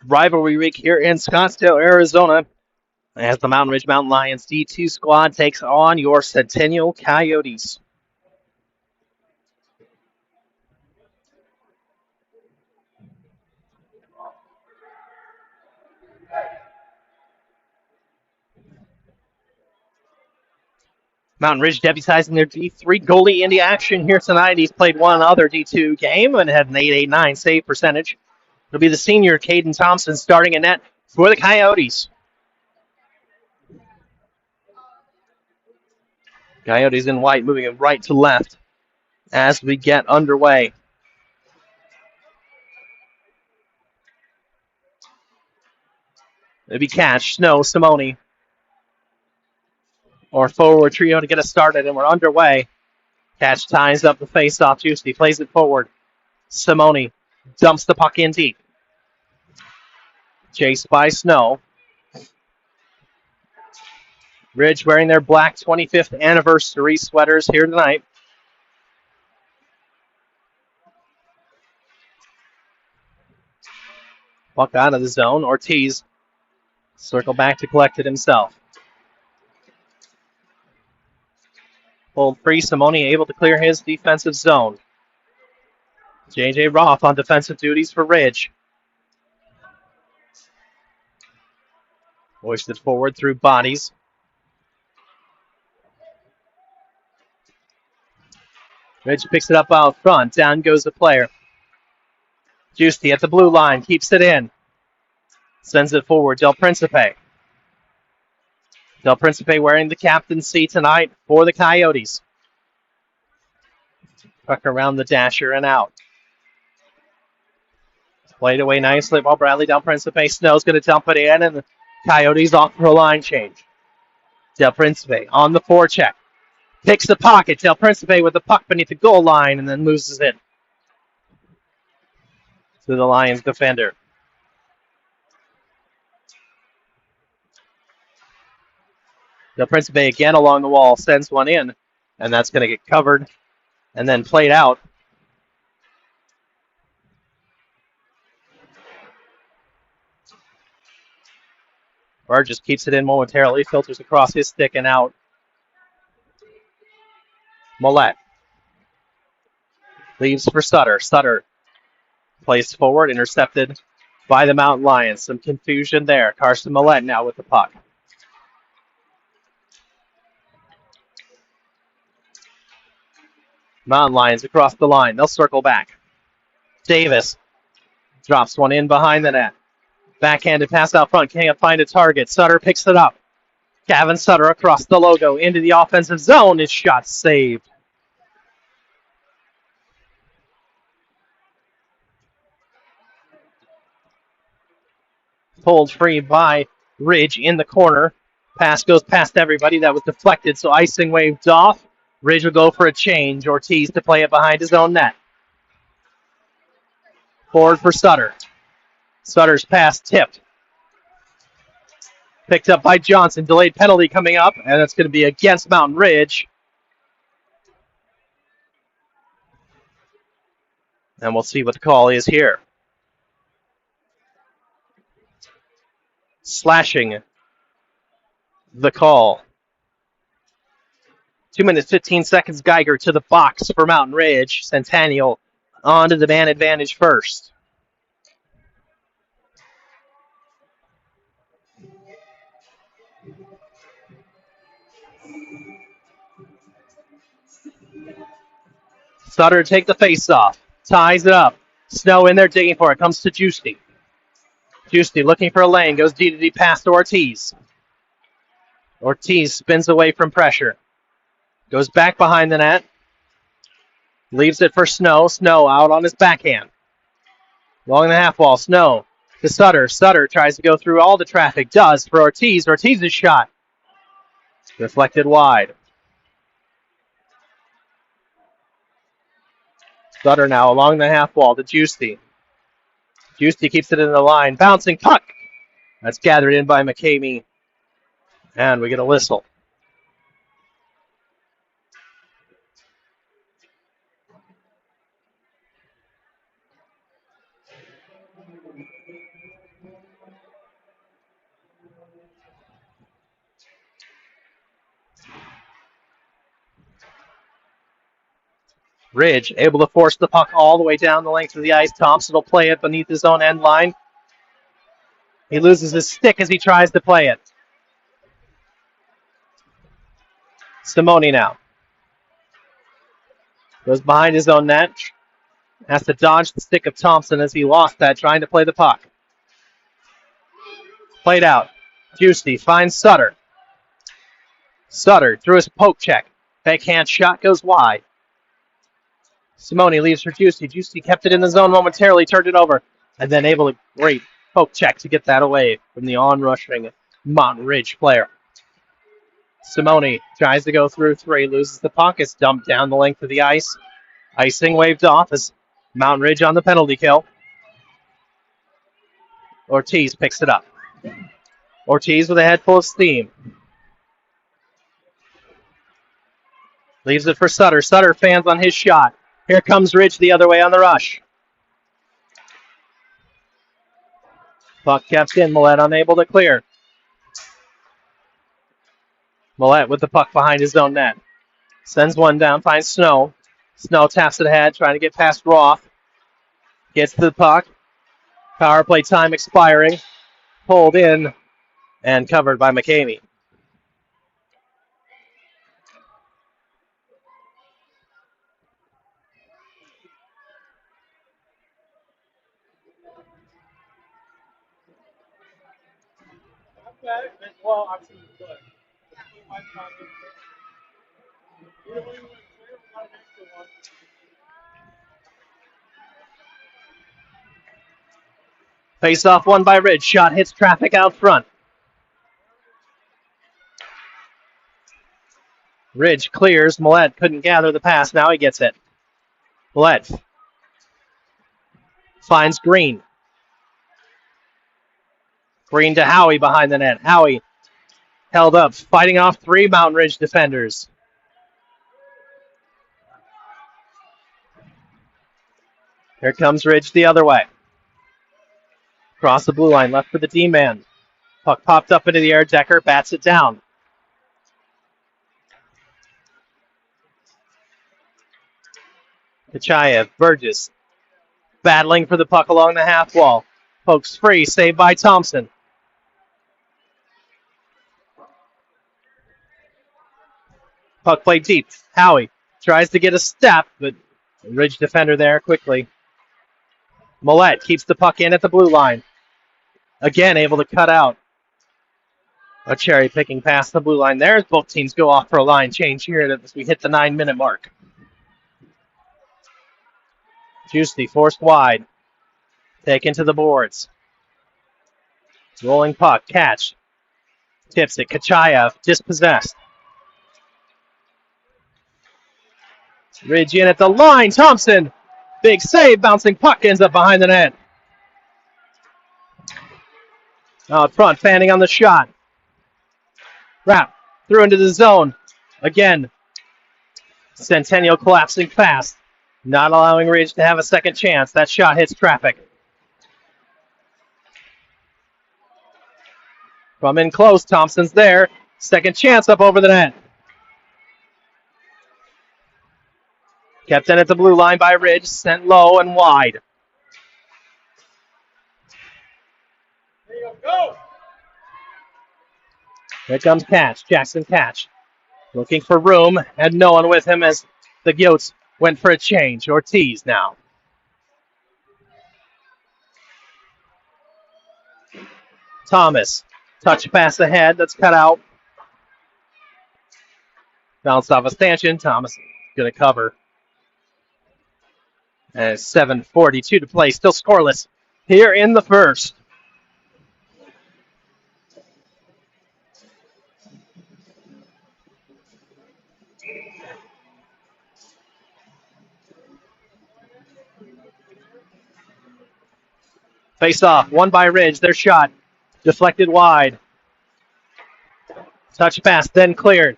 rivalry week here in Scottsdale, Arizona, as the Mountain Ridge Mountain Lions D2 squad takes on your Centennial Coyotes. Mountain Ridge deputizing their D3 goalie into action here tonight. He's played one other D2 game and had an 8.89 save percentage. It'll be the senior Caden Thompson starting in net for the Coyotes. Coyotes in white moving right to left as we get underway. It'll be Catch, Snow, Simone, or forward trio to get us started, and we're underway. Catch ties up the face-off. Juicy plays it forward. Simone dumps the puck in deep. Chased by Snow. Ridge wearing their black 25th anniversary sweaters here tonight. Puck out of the zone. Ortiz circle back to collect it himself. Pulled free. Simone able to clear his defensive zone. J.J. Roth on defensive duties for Ridge. Hoisted forward through bodies. Ridge picks it up out front. Down goes the player. Juicy at the blue line. Keeps it in. Sends it forward. Del Principe. Del Principe wearing the captaincy tonight for the Coyotes. Puck around the dasher and out. Played away nicely while Bradley Del Principe. Snow's going to dump it in, and the Coyotes off for a line change. Del Principe on the forecheck. Picks the pocket. Del Principe with the puck beneath the goal line and then loses it to the Lions defender. Del Principe again along the wall sends one in, and that's going to get covered and then played out. Burgess keeps it in momentarily, filters across his stick and out. Millette leaves for Sutter. Sutter plays forward, intercepted by the Mountain Lions. Some confusion there. Carson Millette now with the puck. Mountain Lions across the line. They'll circle back. Davis drops one in behind the net. Backhanded pass out front. Can't find a target. Sutter picks it up. Gavin Sutter across the logo into the offensive zone. His shot saved. Pulled free by Ridge in the corner. Pass goes past everybody. That was deflected, so icing waved off. Ridge will go for a change. Ortiz to play it behind his own net. Forward for Sutter. Sutter's pass tipped. Picked up by Johnson. Delayed penalty coming up, and that's going to be against Mountain Ridge. And we'll see what the call is here. Slashing the call. 2 minutes, 15 seconds. Geiger to the box for Mountain Ridge. Centennial on to the man advantage first. Sutter take the face off. Ties it up. Snow in there digging for it. Comes to Juicy. Juicy looking for a lane. Goes D-to-D pass to Ortiz. Ortiz spins away from pressure. Goes back behind the net. Leaves it for Snow. Snow out on his backhand. Along the half wall. Snow to Sutter. Sutter tries to go through all the traffic. Does for Ortiz. Ortiz's shot. Deflected wide. Sutter now along the half wall to Juicy. Juicy keeps it in the line. Bouncing puck. That's gathered in by McCamey. And we get a whistle. Ridge able to force the puck all the way down the length of the ice. Thompson will play it beneath his own end line. He loses his stick as he tries to play it. Simone now. Goes behind his own net. Has to dodge the stick of Thompson as he lost that trying to play the puck. Played out. Juicy finds Sutter. Sutter through his poke check. Backhand shot goes wide. Simone leaves for Juicy. Juicy kept it in the zone momentarily, turned it over, and then able to great poke check to get that away from the on-rushing Mountain Ridge player. Simone tries to go through three, loses the puck. It's dumped down the length of the ice. Icing waved off as Mountain Ridge on the penalty kill. Ortiz picks it up. Ortiz with a head full of steam. Leaves it for Sutter. Sutter fans on his shot. Here comes Ridge the other way on the rush. Puck kept in. Millette unable to clear. Millette with the puck behind his own net. Sends one down, finds Snow. Snow taps it ahead, trying to get past Roth. Gets to the puck. Power play time expiring. Pulled in and covered by McCamey. Face off one by Ridge. Shot hits traffic out front. Ridge clears. Millette couldn't gather the pass. Now he gets it. Millette finds Green. Green to Howie behind the net. Howie held up, fighting off three Mountain Ridge defenders. Here comes Ridge the other way. Across the blue line, left for the D-man. Puck popped up into the air. Decker bats it down. Kachayev, Burgess, battling for the puck along the half wall. Pokes free, saved by Thompson. Puck played deep. Howie tries to get a step, but Ridge defender there quickly. Millette keeps the puck in at the blue line. Again, able to cut out. A cherry picking past the blue line there. Both teams go off for a line change here as we hit the 9-minute mark. Juicy forced wide. Taken to the boards. Rolling puck. Catch. Tips it. Kachayev dispossessed. Ridge in at the line. Thompson. Big save. Bouncing puck ends up behind the net. Out front. Fanning on the shot. Wrap. Through into the zone. Again. Centennial collapsing fast. Not allowing Ridge to have a second chance. That shot hits traffic. From in close. Thompson's there. Second chance up over the net. Kept in at the blue line by Ridge. Sent low and wide. Go! Here comes Catch. Jackson Catch. Looking for room. Had no one with him as the Goats went for a change. Ortiz now. Thomas. Touch pass ahead. That's cut out. Bounced off a stanchion. Thomas going to cover. And 7:42 to play. Still scoreless here in the first. Face off. One by Ridge. Their shot. Deflected wide. Touch pass. Then cleared.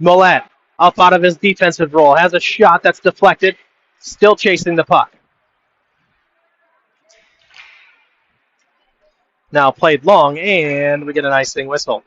Millette up out of his defensive role. Has a shot that's deflected. Still chasing the puck. Now played long, and we get an icing whistle.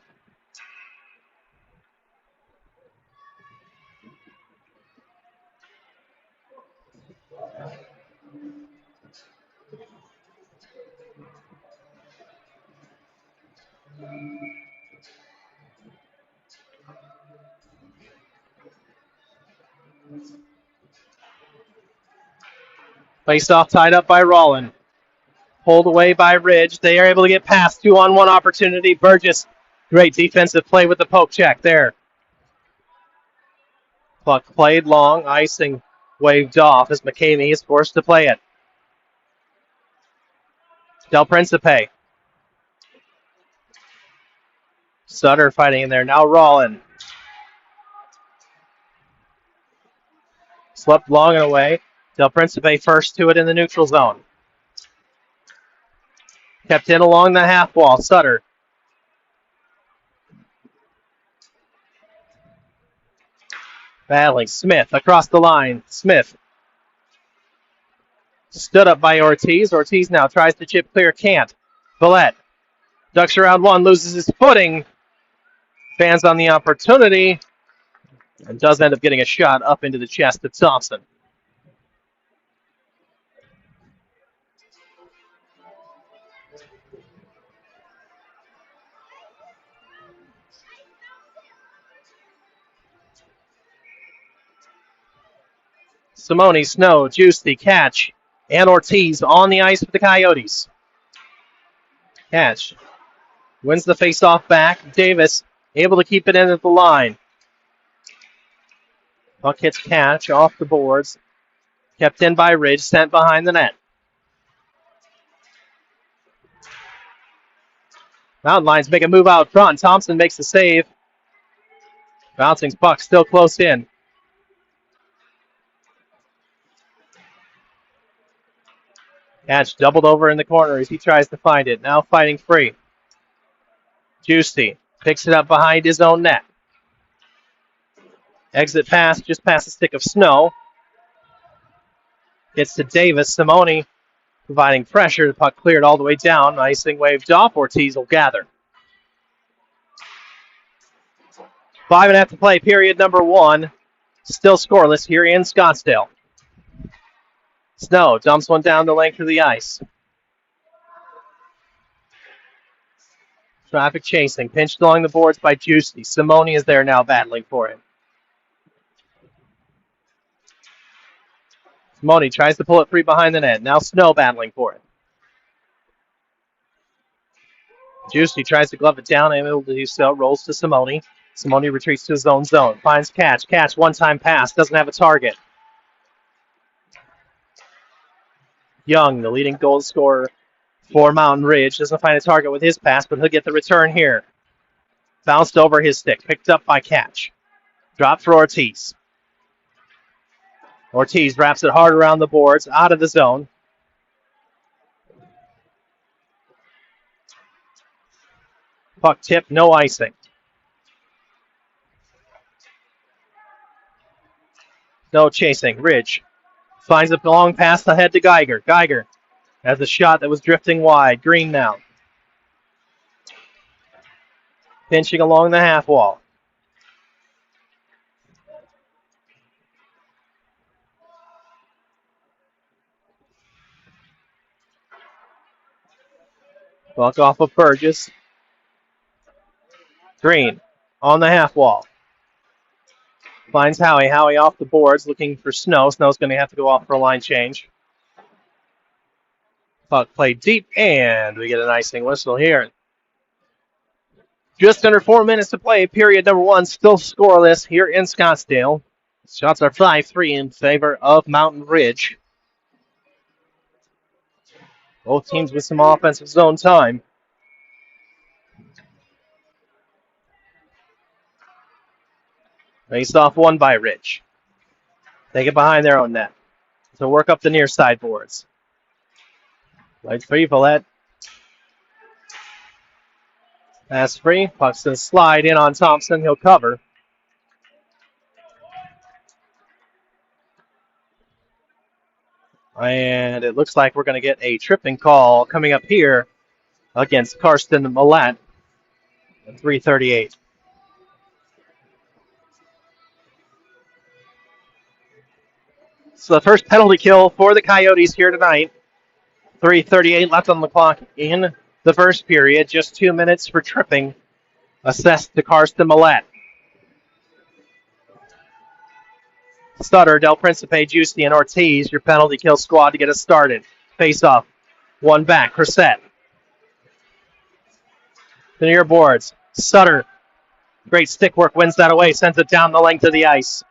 Face off tied up by Rollin. Pulled away by Ridge. They are able to get past 2-on-1 opportunity. Burgess, great defensive play with the poke check there. Puck played long. Icing waved off as McCamey is forced to play it. Del Principe. Sutter fighting in there. Now Rollin. Swept long and away. Del Principe first to it in the neutral zone. Kept in along the half wall. Sutter. Battling Smith across the line. Smith. Stood up by Ortiz. Ortiz now tries to chip clear. Can't. Villette. Ducks around one. Loses his footing. Fans on the opportunity. And does end up getting a shot up into the chest of Thompson. Simone, Snow, Juicy, Catch, and Ortiz on the ice for the Coyotes. Catch wins the faceoff back. Davis able to keep it in at the line. Puck hits Catch off the boards. Kept in by Ridge, sent behind the net. Mountain Lions make a move out front. Thompson makes the save. Bouncing puck still close in. Catch doubled over in the corner as he tries to find it. Now fighting free. Juicy picks it up behind his own net. Exit pass just past the stick of Snow. Gets to Davis. Simone providing pressure. The puck cleared all the way down. Icing waved off. Ortiz will gather. 5.5 to play, period number 1. Still scoreless here in Scottsdale. Snow dumps one down the length of the ice. Traffic chasing. Pinched along the boards by Juicy. Simone is there now battling for him. Simone tries to pull it free behind the net. Now Snow battling for it. Juicy tries to glove it down, and able to do so. Rolls to Simone. Simone retreats to his own zone. Finds Catch. Catch, one-time pass. Doesn't have a target. Young, the leading goal scorer for Mountain Ridge, doesn't find a target with his pass, but he'll get the return here. Bounced over his stick. Picked up by Catch. Drop for Ortiz. Ortiz wraps it hard around the boards, out of the zone. Puck tip, no icing. No chasing. Ridge finds a long pass ahead to Geiger. Geiger has a shot that was drifting wide. Green now. Pinching along the half wall. Puck off of Burgess. Green on the half wall. Finds Howie. Howie off the boards looking for Snow. Snow's going to have to go off for a line change. Puck played deep, and we get an icing whistle here. Just under 4 minutes to play. Period number 1 still scoreless here in Scottsdale. Shots are 5-3 in favor of Mountain Ridge. Both teams with some offensive zone time. Face off one by Ridge. They get behind their own net to work up the near side boards. Light free, Villette. Pass free. Puck's going to slide in on Thompson. He'll cover. And it looks like we're going to get a tripping call coming up here against Karsten Millett at 3:38. So the first penalty kill for the Coyotes here tonight. 3:38 left on the clock in the first period. Just 2 minutes for tripping assessed to Karsten Millett. Sutter, Del Principe, Giusti, and Ortiz, your penalty kill squad to get us started. Face off. One back. Cressette. The near boards. Sutter. Great stick work. Wins that away. Sends it down the length of the ice.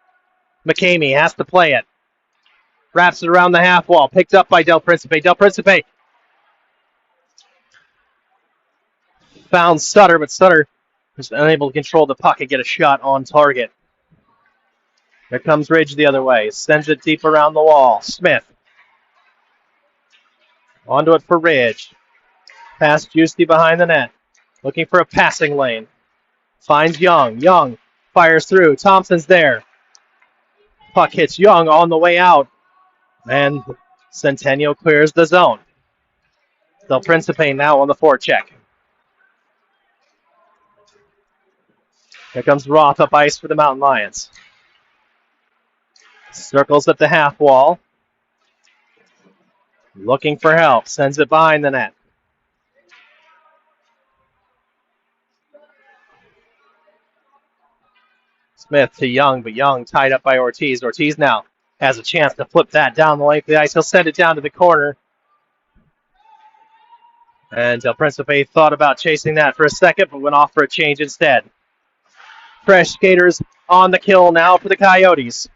McCamey has to play it. Wraps it around the half wall. Picked up by Del Principe. Del Principe found Sutter, but Sutter was unable to control the puck and get a shot on target. There comes Ridge the other way. Sends it deep around the wall. Smith. Onto it for Ridge. Pass Giusti behind the net. Looking for a passing lane. Finds Young. Young fires through. Thompson's there. Puck hits Young on the way out. And Centennial clears the zone. Del Principe now on the forecheck. Here comes Roth up ice for the Mountain Lions. Circles at the half wall. Looking for help. Sends it behind the net. Smith to Young, but Young tied up by Ortiz. Ortiz now has a chance to flip that down the length of the ice. He'll send it down to the corner. And Del Principe thought about chasing that for a second, but went off for a change instead. Fresh skaters on the kill now for the Coyotes.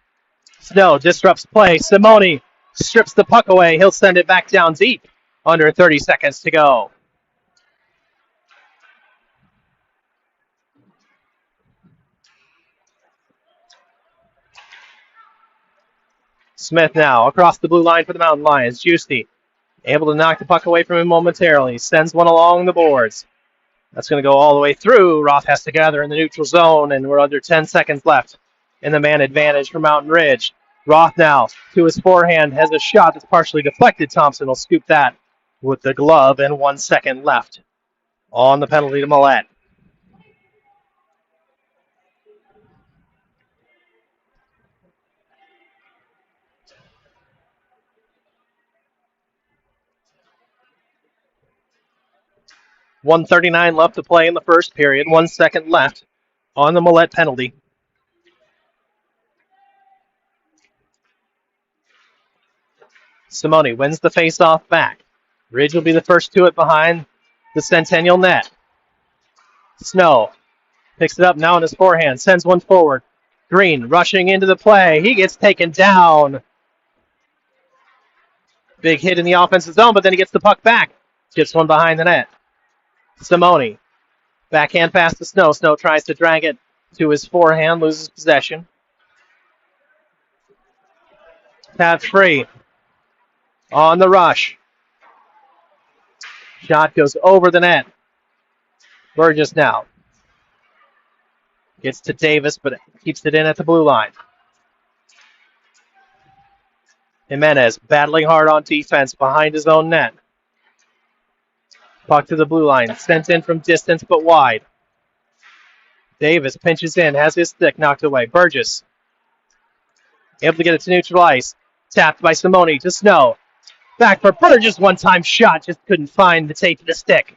Snow disrupts play. Simone strips the puck away. He'll send it back down deep. Under 30 seconds to go. Smith now across the blue line for the Mountain Lions. Giusti able to knock the puck away from him momentarily. Sends one along the boards. That's going to go all the way through. Roth has to gather in the neutral zone, and we're under 10 seconds left in the man advantage for Mountain Ridge. Roth now to his forehand has a shot that's partially deflected. Thompson will scoop that with the glove, and 1 second left on the penalty to Millette. .139 left to play in the first period. 1 second left on the Millette penalty. Simone wins the face-off back. Ridge will be the first to it behind the Centennial net. Snow picks it up now in his forehand. Sends one forward. Green rushing into the play. He gets taken down. Big hit in the offensive zone, but then he gets the puck back. Gets one behind the net. Simone. Backhand pass to Snow. Snow tries to drag it to his forehand. Loses possession. Path free. On the rush. Shot goes over the net. Burgess now. Gets to Davis, but keeps it in at the blue line. Jimenez battling hard on defense behind his own net. Puck to the blue line. Sent in from distance, but wide. Davis pinches in, has his stick knocked away. Burgess able to get it to neutral ice. Tapped by Simone to Snow. Back for Burgess. One-time shot. Just couldn't find the tape of the stick.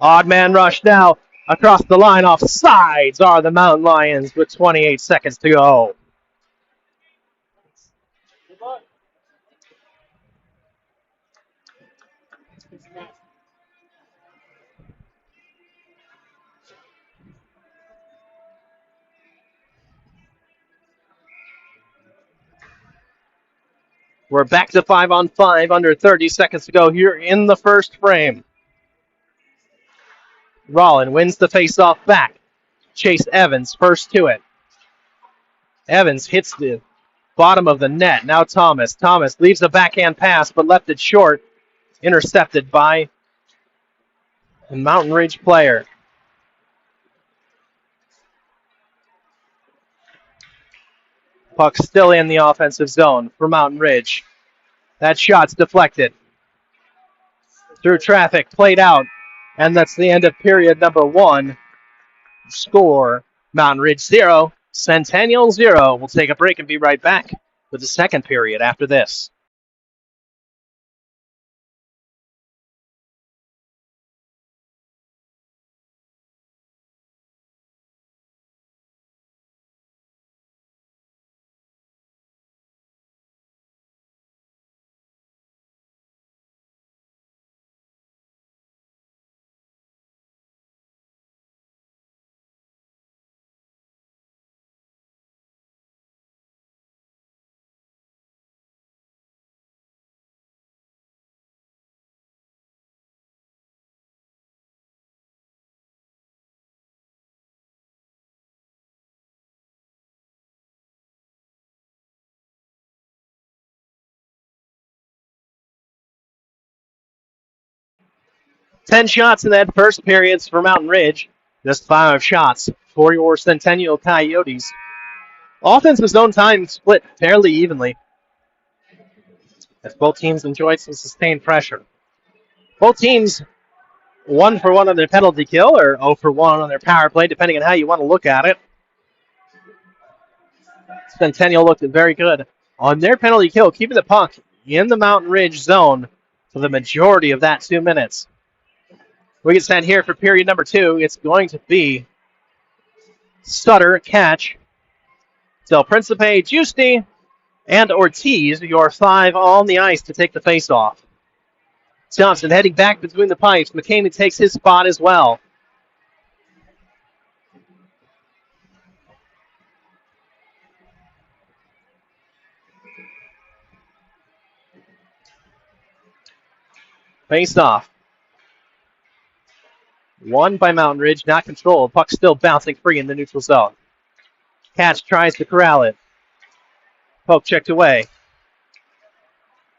Odd man rush now. Across the line, off sides are the Mountain Lions with 28 seconds to go. We're back to 5-on-5, under 30 seconds to go here in the first frame. Rollin wins the faceoff back. Chase Evans first to it. Evans hits the bottom of the net. Now Thomas. Thomas leaves a backhand pass, but left it short. Intercepted by the Mountain Ridge player. Puck still in the offensive zone for Mountain Ridge. That shot's deflected. Through traffic, played out. And that's the end of period number 1. Score, Mountain Ridge 0, Centennial 0. We'll take a break and be right back with the second period after this. 10 shots in that first period for Mountain Ridge. Just 5 shots for your Centennial Coyotes. Offensive zone time split fairly evenly, as both teams enjoyed some sustained pressure. Both teams 1 for 1 on their penalty kill, or 0 for 1 on their power play, depending on how you want to look at it. Centennial looked very good on their penalty kill, keeping the puck in the Mountain Ridge zone for the majority of that 2 minutes. We get set here for period number 2. It's going to be Sutter, Catch, Del Principe, Giusti, and Ortiz, your 5 on the ice to take the face-off. Johnson heading back between the pipes. McCamey takes his spot as well. Face-off. Won by Mountain Ridge, not controlled. Puck still bouncing free in the neutral zone. Catch tries to corral it. Poke checked away.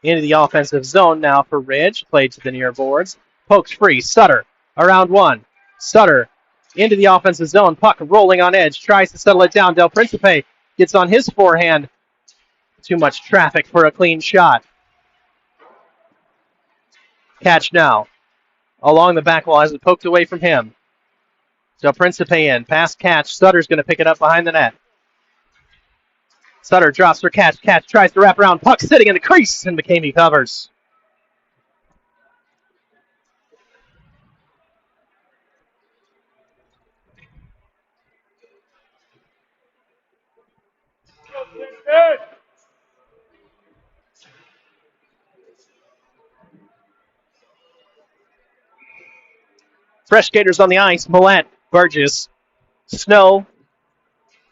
Into the offensive zone now for Ridge. Played to the near boards. Poke's free. Sutter around 1. Sutter into the offensive zone. Puck rolling on edge. Tries to settle it down. Del Principe gets on his forehand. Too much traffic for a clean shot. Catch now. Along the back wall as it poked away from him. Del Principe in. Pass Catch. Sutter's going to pick it up behind the net. Sutter drops for Catch. Catch tries to wrap around. Puck sitting in the crease, and McCamey covers. Fresh skaters on the ice. Millette, Burgess, Snow,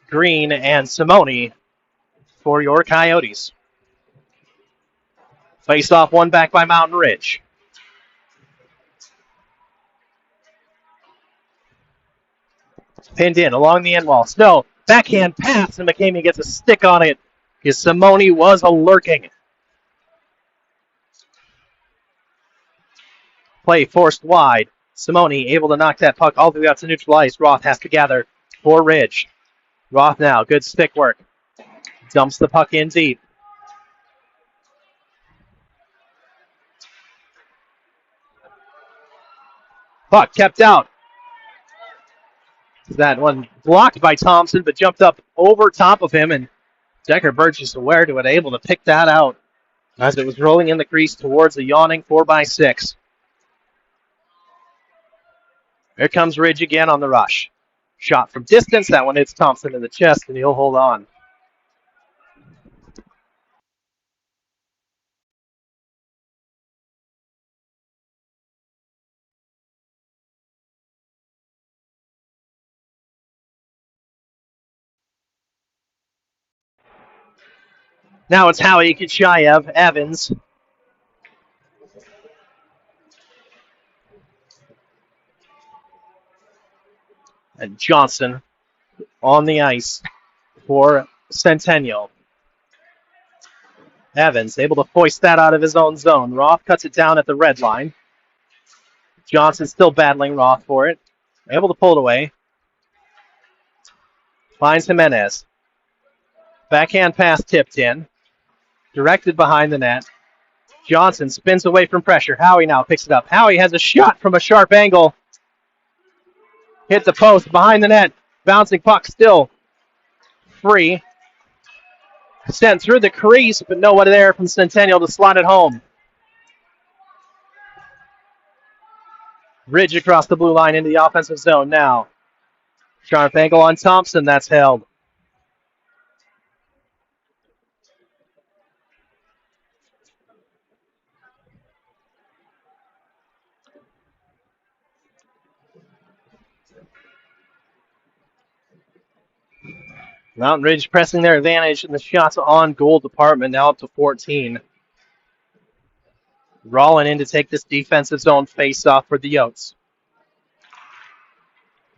Green, and Simone for your Coyotes. Face off, one back by Mountain Ridge. Pinned in along the end wall. Snow, backhand pass, and McCamey gets a stick on it because Simone was lurking. Play forced wide. Simone able to knock that puck all the way out to neutral ice. Roth has to gather for Ridge. Roth now, good stick work. Dumps the puck in deep. Puck kept out. That one blocked by Thompson, but jumped up over top of him, and Decker Burgess aware to it, able to pick that out as it was rolling in the crease towards a yawning 4x6. Here comes Ridge again on the rush. Shot from distance. That one hits Thompson in the chest, and he'll hold on. Now it's Howie Kuchayev, Evans. And Johnson on the ice for Centennial. Evans able to foist that out of his own zone. Roth cuts it down at the red line. Johnson still battling Roth for it. Able to pull it away. Finds Jimenez. Backhand pass tipped in. Directed behind the net. Johnson spins away from pressure. Howie now picks it up. Howie has a shot from a sharp angle. Hit the post behind the net. Bouncing puck still free. Sent through the crease, but no one there from Centennial to slot it home. Ridge across the blue line into the offensive zone now. Sharp angle on Thompson. That's held. Mountain Ridge pressing their advantage in the shots on goal department, now up to 14. Rolling in to take this defensive zone face-off for the Yotes.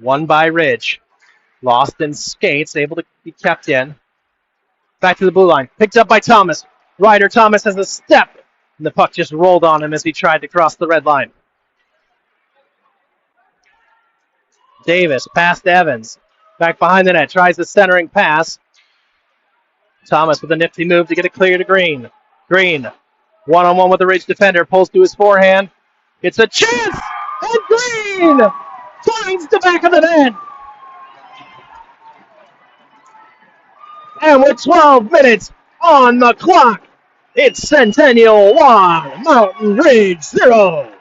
Won by Ridge. Lost in skates, able to be kept in. Back to the blue line. Picked up by Thomas. Ryder Thomas has a step. And the puck just rolled on him as he tried to cross the red line. Davis, past Evans. Back behind the net, tries the centering pass. Thomas with a nifty move to get it clear to Green. Green, one-on-one with the Ridge defender, pulls to his forehand. It's a chance! And Green finds the back of the net! And with 12 minutes on the clock, it's Centennial 1, Mountain Ridge 0.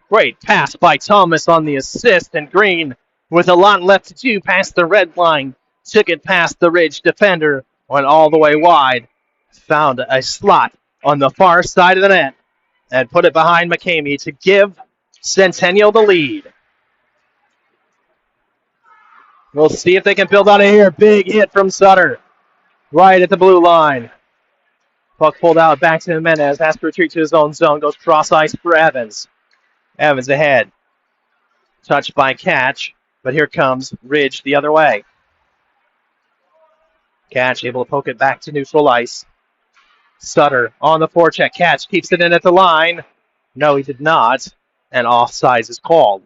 Great pass by Thomas on the assist, and Green, with a lot left to do, past the red line, took it past the Ridge defender, went all the way wide, found a slot on the far side of the net, and put it behind McCamey to give Centennial the lead. We'll see if they can build out of here. Big hit from Sutter, right at the blue line. Puck pulled out back to Jimenez, has to retreat to his own zone, goes cross ice for Evans. Evans ahead. Touched by Catch, but here comes Ridge the other way. Catch able to poke it back to neutral ice. Sutter on the forecheck. Catch keeps it in at the line. No, he did not. And offsides is called.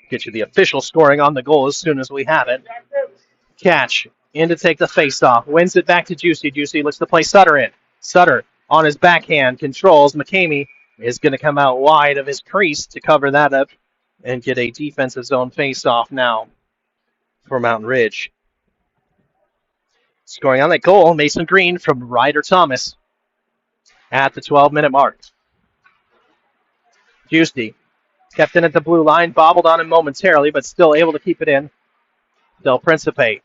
Get you the official scoring on the goal as soon as we have it. Catch in to take the face-off. Wins it back to Juicy. Juicy looks to play Sutter in. Sutter on his backhand controls. McCamey is going to come out wide of his crease to cover that up and get a defensive zone face-off now for Mountain Ridge. Scoring on that goal, Mason Green from Ryder Thomas at the 12-minute mark. Juicy kept in at the blue line, bobbled on him momentarily, but still able to keep it in. Del Principe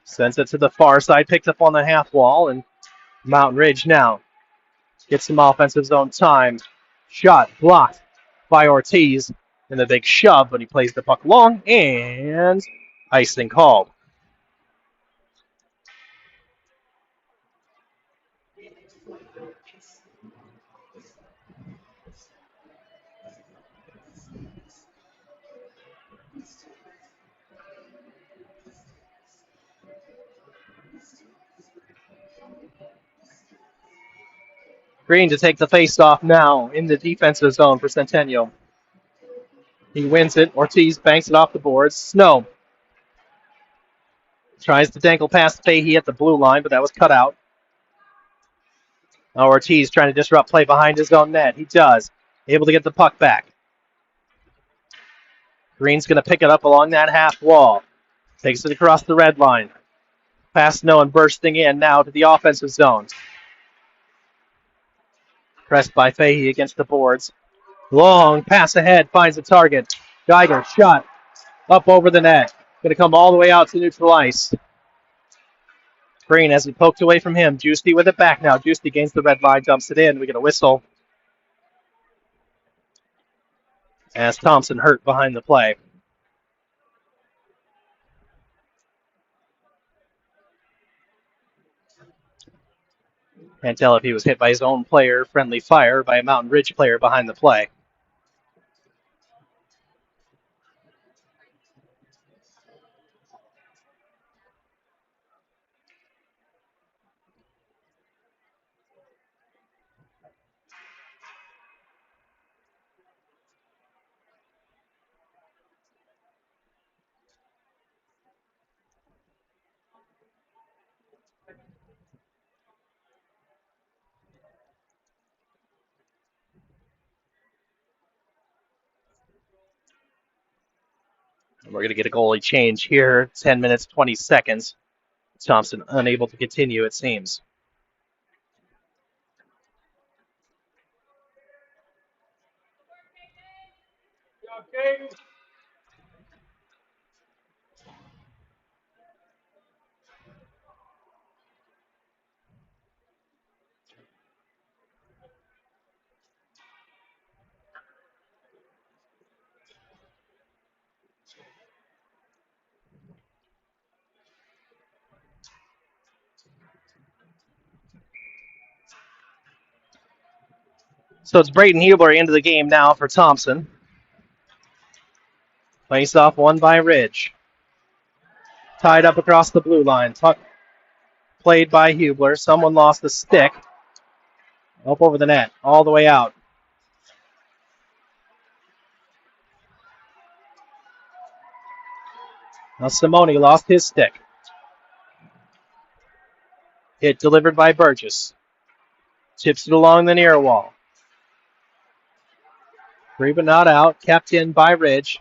sends it to the far side, picked up on the half wall, and Mountain Ridge now gets some offensive zone time. Shot blocked by Ortiz in the big shove, but he plays the puck long, and icing called. Green to take the face-off now in the defensive zone for Centennial. He wins it. Ortiz banks it off the boards. Snow tries to dangle past Fahey at the blue line, but that was cut out. Now Ortiz trying to disrupt play behind his own net. He does. Able to get the puck back. Green's going to pick it up along that half wall. Takes it across the red line. Past Snow and bursting in now to the offensive zone. Pressed by Fahey against the boards. Long pass ahead, finds a target. Geiger shot up over the net. Going to come all the way out to neutral ice. Green as he poked away from him. Juicy with it back now. Juicy gains the red line, dumps it in. We get a whistle. As Thompson hurt behind the play. Can't tell if he was hit by his own player, friendly fire, by a Mountain Ridge player behind the play. We're going to get a goalie change here. 10 minutes, 20 seconds. Thompson unable to continue, it seems. So it's Brayton Hubler into the game now for Thompson. Face off won by Ridge. Tied up across the blue line. Puck played by Hubler. Someone lost the stick. Up over the net. All the way out. Now Simone lost his stick. Hit delivered by Burgess. Chips it along the near wall. Free but not out. Kept in by Ridge.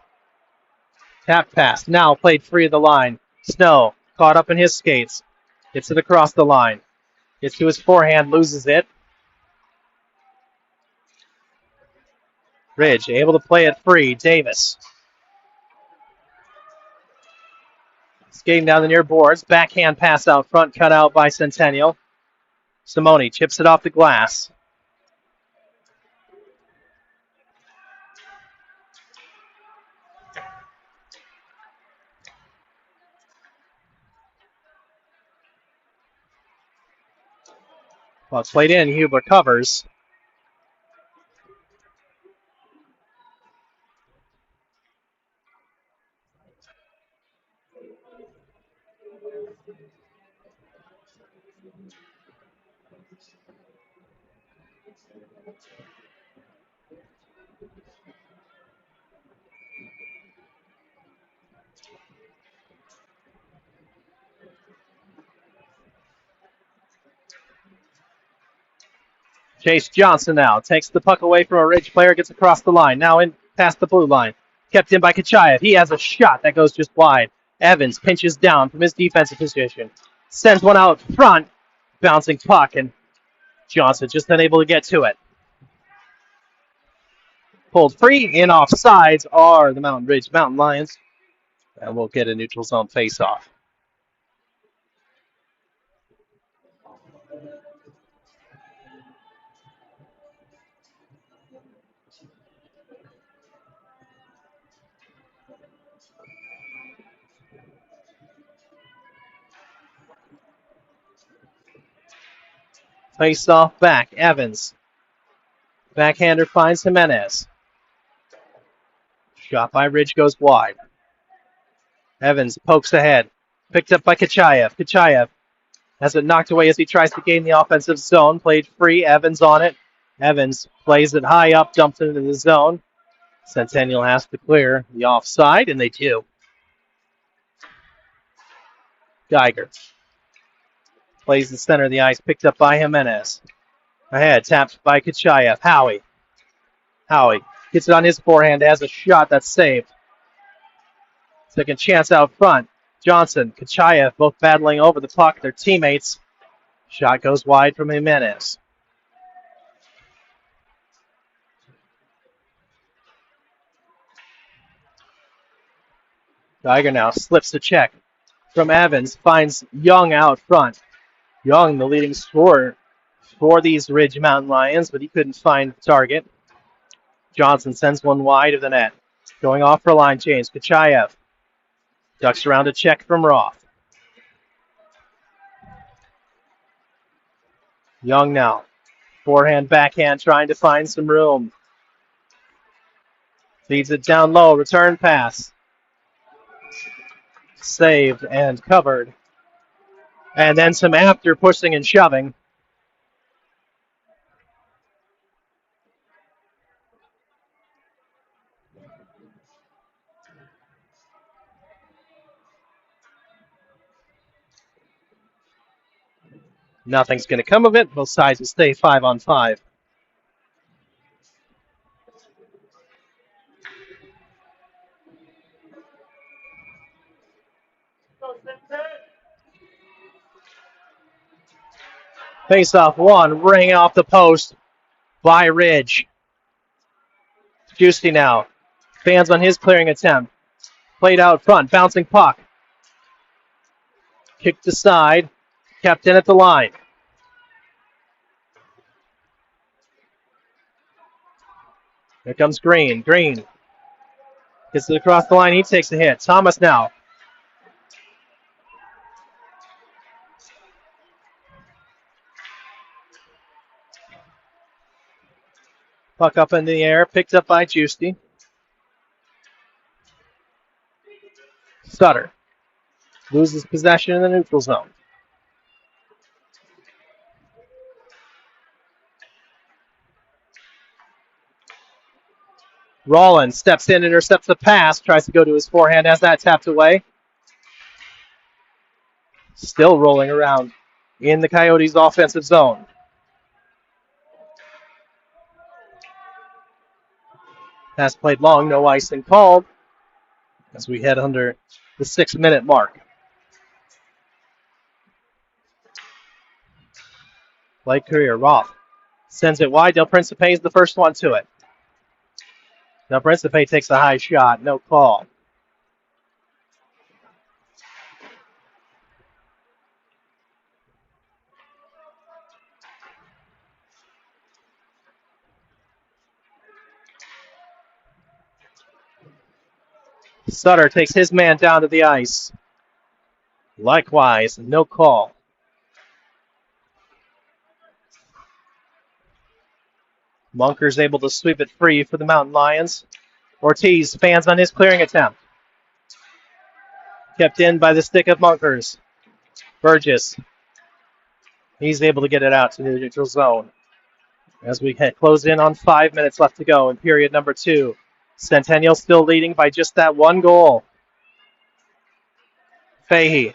Tap pass. Now played free of the line. Snow caught up in his skates. Gets it across the line. Gets to his forehand. Loses it. Ridge able to play it free. Davis. Skating down the near boards. Backhand pass out front. Cut out by Centennial. Simone chips it off the glass. Well, it's played in. Hubler covers. Chase Johnson now takes the puck away from a Ridge player, gets across the line. Now in past the blue line. Kept in by Kachayev. He has a shot that goes just wide. Evans pinches down from his defensive position. Sends one out front. Bouncing puck, and Johnson just unable to get to it. Pulled free. In offsides are the Mountain Ridge Mountain Lions. And we'll get a neutral zone face-off. Face-off back. Evans. Backhander finds Jimenez. Shot by Ridge goes wide. Evans pokes ahead. Picked up by Kachayev. Kachayev has it knocked away as he tries to gain the offensive zone. Played free. Evans on it. Evans plays it high up, dumps it into the zone. Centennial has to clear the offside, and they do. Geiger plays the center of the ice, picked up by Jimenez. Ahead, tapped by Kachayev. Howie gets it on his forehand, has a shot that's saved. Second chance out front. Johnson, Kachayev, both battling over the puck. Their teammates. Shot goes wide from Jimenez. Geiger now slips the check from Evans, finds Young out front. Young, the leading scorer for these Ridge Mountain Lions, but he couldn't find the target. Johnson sends one wide of the net. Going off for a line change. Kachayev ducks around a check from Roth. Young now. Forehand, backhand, trying to find some room. Feeds it down low. Return pass. Saved and covered. And then some after pushing and shoving. Nothing's going to come of it. Both sides will stay 5-on-5. Face-off one, ring off the post by Ridge. Juicy now. Fans on his clearing attempt. Played out front, bouncing puck. Kicked aside, kept in at the line. Here comes Green. Green gets it across the line. He takes a hit. Thomas now. Puck up in the air, picked up by Juicy. Sutter loses possession in the neutral zone. Rollins steps in, intercepts the pass, tries to go to his forehand, has that tapped away. Still rolling around in the Coyotes' offensive zone. Pass played long, no icing called as we head under the 6-minute mark. Play career, Roth sends it wide. Del Principe is the first one to it. Del Principe takes a high shot, no call. Sutter takes his man down to the ice. Likewise, no call. Munker's able to sweep it free for the Mountain Lions. Ortiz fans on his clearing attempt. Kept in by the stick of Munkers. Burgess. He's able to get it out to the neutral zone. As we close in on 5 minutes left to go in period number 2. Centennial still leading by just that one goal. Fahey.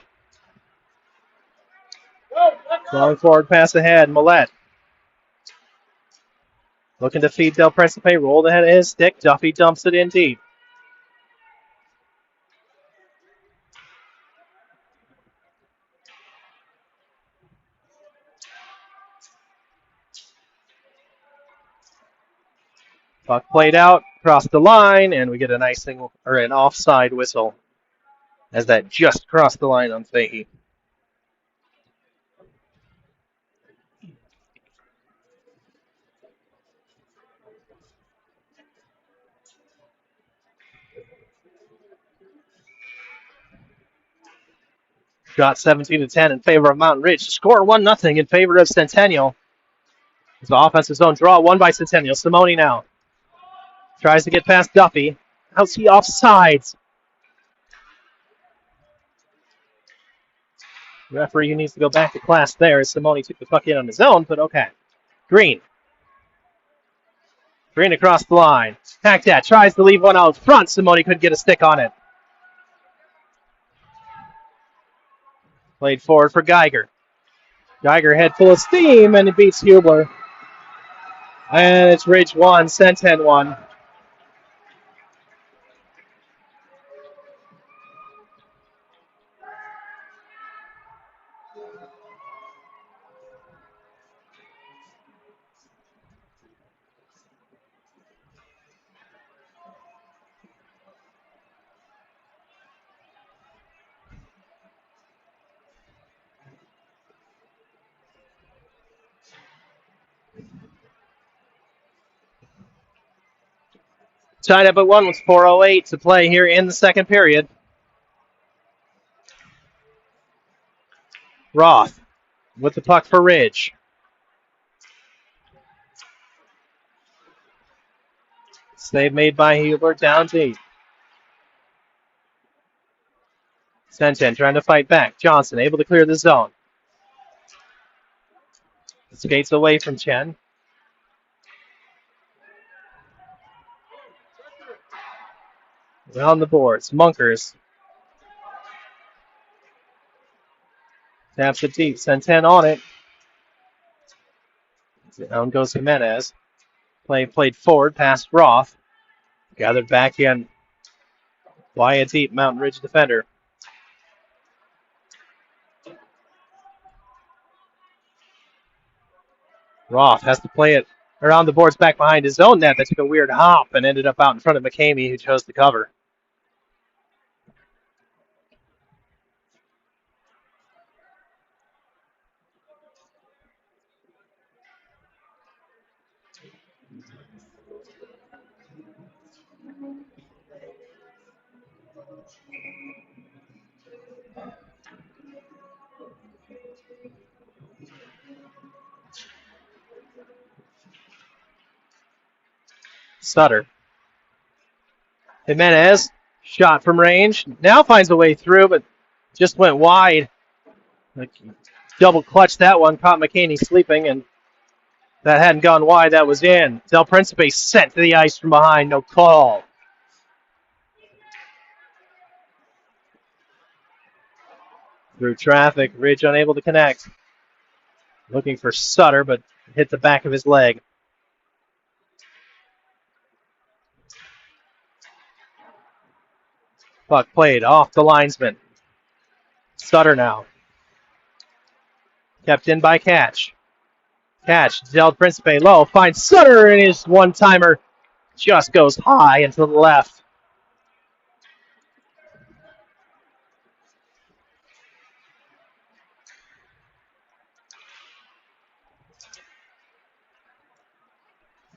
Long forward pass ahead. Millette. Looking to feed Del Principe. Rolled ahead of his stick. Duffy dumps it in deep. Puck played out, across the line, and we get an offside whistle as that just crossed the line on Fahey. Shot 17-10 in favor of Mountain Ridge. Score 1-0 in favor of Centennial. It's the offensive zone draw, won by Centennial. Simone now tries to get past Duffy. How's he offsides? Referee needs to go back to class there as Simone took the puck in on his own, but okay. Green. Green across the line. Hacktat tries to leave one out front. Simone couldn't get a stick on it. Played forward for Geiger. Geiger head full of steam, and he beats Hubler. And it's Ridge 1, Centen 1. Tied up at 1 with 4:08 to play here in the second period. Roth with the puck for Ridge. Save made by Hubler down deep. Centen trying to fight back. Johnson able to clear the zone. Skates away from Chen. Around the boards. Munkers. Taps it deep. Centen on it. Down goes Jimenez. Played forward past Roth. Gathered back in by a deep Mountain Ridge defender. Roth has to play it around the boards back behind his own net. That took a weird hop and ended up out in front of McCamey, who chose to cover. Sutter. Jimenez, shot from range. Now finds a way through, but just went wide. Double clutched that one, caught McCaney sleeping, and that hadn't gone wide, that was in. Del Principe sent to the ice from behind, no call. Through traffic, Ridge unable to connect. Looking for Sutter, but hit the back of his leg. Puck played off the linesman. Sutter now. Kept in by Catch. Catch, Del Principe low, finds Sutter, and his one-timer just goes high and to the left.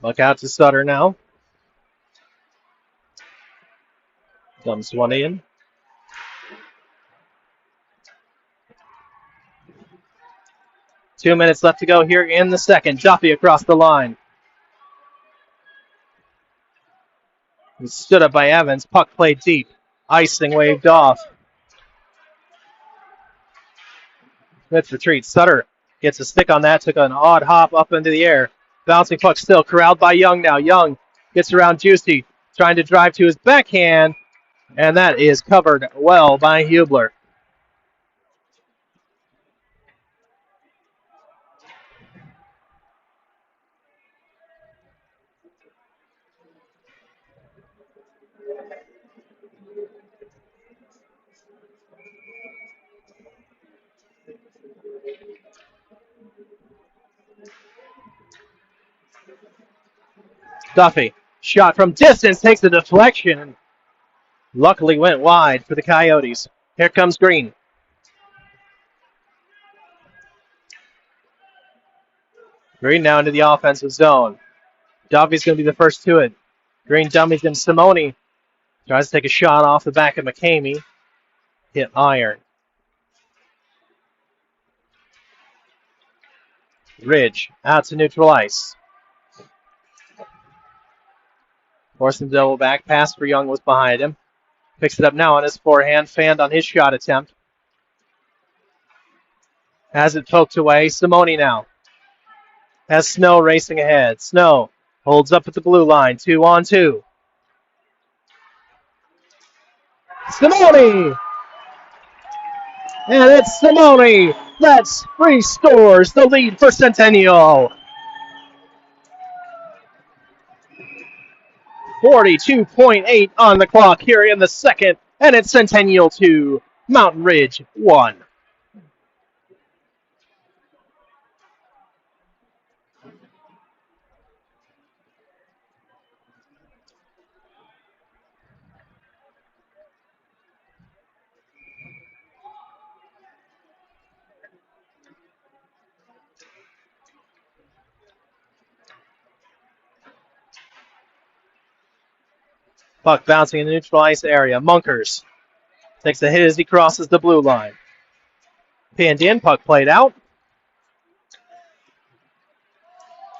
Look out to Sutter now. Dumps one in. Two minutes left to go here in the second. Duffy across the line. He stood up by Evans. Puck played deep. Icing waved off. Smith retreats. Sutter gets a stick on that. Took an odd hop up into the air. Bouncing puck still. Corralled by Young now. Young gets around Juicy. Trying to drive to his backhand. And that is covered well by Hubler. Duffy, shot from distance, takes the deflection, and luckily went wide for the Coyotes. Here comes Green. Green now into the offensive zone. Duffy's going to be the first to it. Green dummies in Simone. Tries to take a shot off the back of McCamey. Hit iron. Ridge out to neutral ice. Forcing the double back. Pass for Young was behind him. Picks it up now on his forehand. Fanned on his shot attempt. Has it poked away. Simone now. Has Snow racing ahead. Snow holds up at the blue line. 2-on-2. Simone! And it's Simone that restores the lead for Centennial. 42.8 on the clock here in the second, and it's Centennial 2, Mountain Ridge 1. Puck bouncing in the neutral ice area. Munkers takes a hit as he crosses the blue line. Pinned in, puck played out.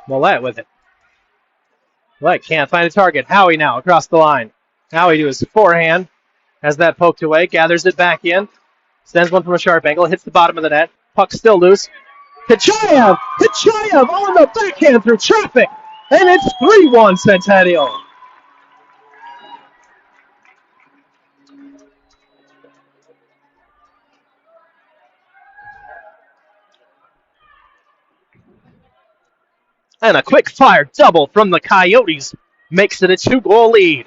Millette with it. Millette can't find a target. Howie now across the line. Howie to his forehand. Has that poked away. Gathers it back in. Sends one from a sharp angle. Hits the bottom of the net. Puck still loose. Kachayev! Kachayev on the backhand through traffic. And it's 3-1 Centennial. And a quick fire double from the Coyotes makes it a 2-goal lead.